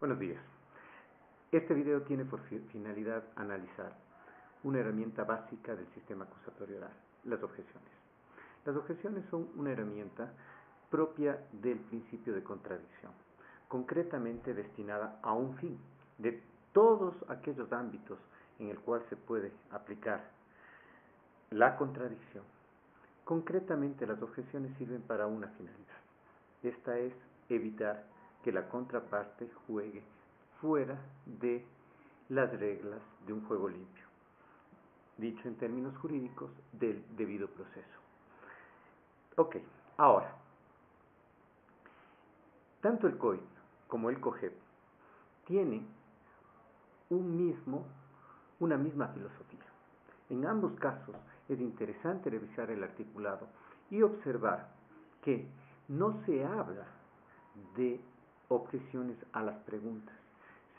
Buenos días. Este video tiene por finalidad analizar una herramienta básica del sistema acusatorio oral, las objeciones. Las objeciones son una herramienta propia del principio de contradicción, concretamente destinada a un fin de todos aquellos ámbitos en el cual se puede aplicar la contradicción. Concretamente, las objeciones sirven para una finalidad. Esta es evitar que la contraparte juegue fuera de las reglas de un juego limpio, dicho en términos jurídicos, del debido proceso. Ok, ahora, tanto el COIP como el COGEP tienen una misma filosofía. En ambos casos es interesante revisar el articulado y observar que no se habla de objeciones a las preguntas,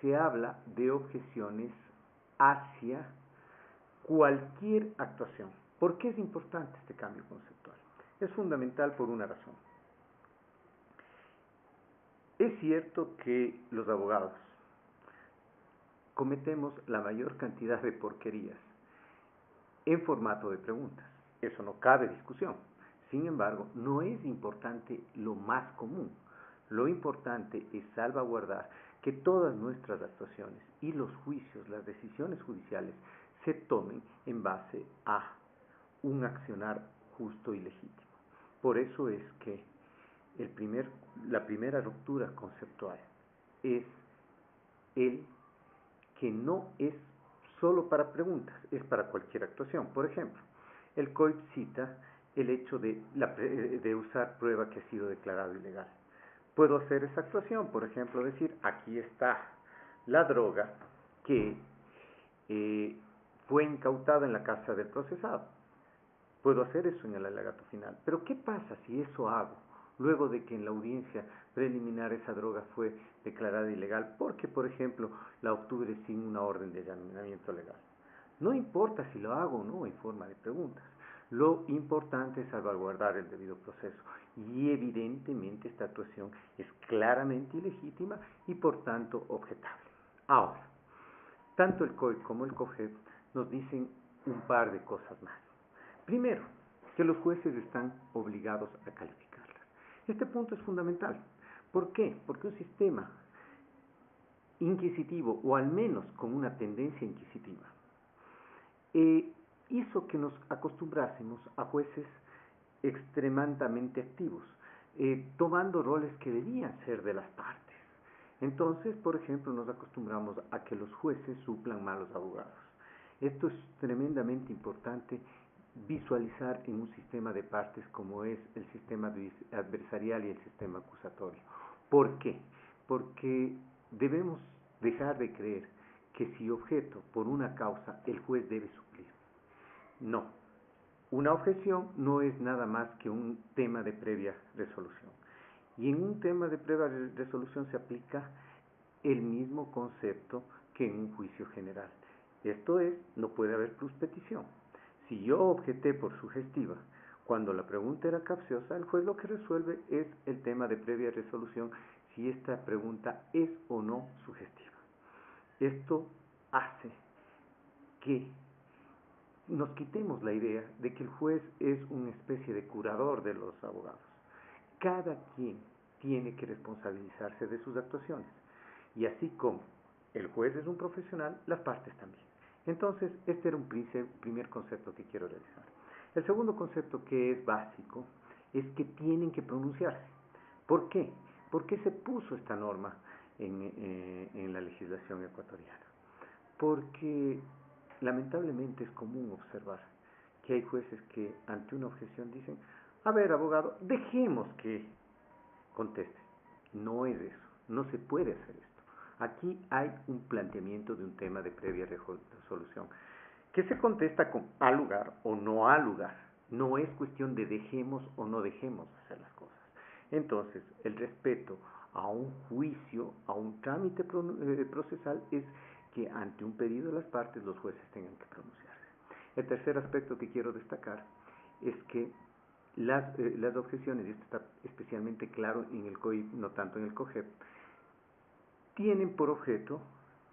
se habla de objeciones hacia cualquier actuación. ¿Por qué es importante este cambio conceptual? Es fundamental por una razón. Es cierto que los abogados cometemos la mayor cantidad de porquerías en formato de preguntas. Eso no cabe discusión. Sin embargo, no es importante lo más común. Lo importante es salvaguardar que todas nuestras actuaciones y los juicios, las decisiones judiciales, se tomen en base a un accionar justo y legítimo. Por eso es que la primera ruptura conceptual es el que no es solo para preguntas, es para cualquier actuación. Por ejemplo, el COIP cita el hecho de usar prueba que ha sido declarado ilegal. Puedo hacer esa actuación, por ejemplo, decir, aquí está la droga que fue incautada en la casa del procesado. Puedo hacer eso en el alegato final. Pero ¿qué pasa si eso hago luego de que en la audiencia preliminar esa droga fue declarada ilegal porque, por ejemplo, la obtuve sin una orden de allanamiento legal? No importa si lo hago o no en forma de preguntas. Lo importante es salvaguardar el debido proceso. Y evidentemente esta actuación es claramente ilegítima y por tanto objetable. Ahora, tanto el COIP como el COGEP nos dicen un par de cosas más. Primero, que los jueces están obligados a calificarlas. Este punto es fundamental. ¿Por qué? Porque un sistema inquisitivo, o al menos con una tendencia inquisitiva, hizo que nos acostumbrásemos a jueces extremadamente activos, tomando roles que debían ser de las partes. Entonces, por ejemplo, nos acostumbramos a que los jueces suplan malos abogados. Esto es tremendamente importante visualizar en un sistema de partes como es el sistema adversarial y el sistema acusatorio. ¿Por qué? Porque debemos dejar de creer que si objeto por una causa, el juez debe suplir. No. Una objeción no es nada más que un tema de previa resolución. Y en un tema de previa resolución se aplica el mismo concepto que en un juicio general. Esto es, no puede haber pluspetición. Si yo objeté por sugestiva, cuando la pregunta era capciosa, el juez lo que resuelve es el tema de previa resolución, si esta pregunta es o no sugestiva. Esto hace que nos quitemos la idea de que el juez es una especie de curador de los abogados. Cada quien tiene que responsabilizarse de sus actuaciones. Y así como el juez es un profesional, las partes también. Entonces, este era un primer concepto que quiero realizar. El segundo concepto, que es básico, es que tienen que pronunciarse. ¿Por qué? ¿Por qué se puso esta norma en la legislación ecuatoriana? Porque lamentablemente es común observar que hay jueces que ante una objeción dicen, a ver, abogado, dejemos que conteste. No es eso, no se puede hacer esto. Aquí hay un planteamiento de un tema de previa resolución que se contesta con a lugar o no a lugar. No es cuestión de dejemos o no dejemos hacer las cosas. Entonces, el respeto a un juicio, a un trámite procesal es que ante un pedido de las partes los jueces tengan que pronunciarse. El tercer aspecto que quiero destacar es que las objeciones, y esto está especialmente claro en el COIP, no tanto en el COGEP, tienen por objeto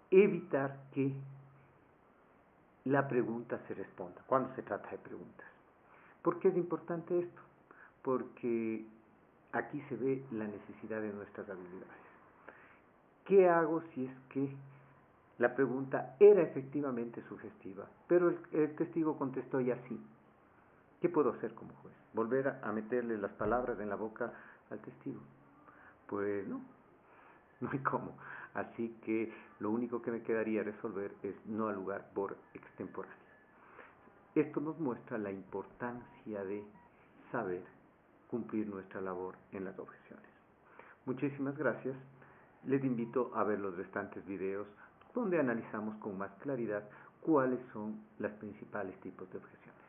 evitar que la pregunta se responda cuando se trata de preguntas. ¿Por qué es importante esto? Porque aquí se ve la necesidad de nuestras habilidades. ¿Qué hago si es que la pregunta era efectivamente sugestiva, pero el testigo contestó y así? ¿Qué puedo hacer como juez? ¿Volver a meterle las palabras en la boca al testigo? Pues no, no hay cómo. Así que lo único que me quedaría resolver es no al lugar por extemporáneo. Esto nos muestra la importancia de saber cumplir nuestra labor en las objeciones. Muchísimas gracias. Les invito a ver los restantes videos donde analizamos con más claridad cuáles son los principales tipos de objeciones.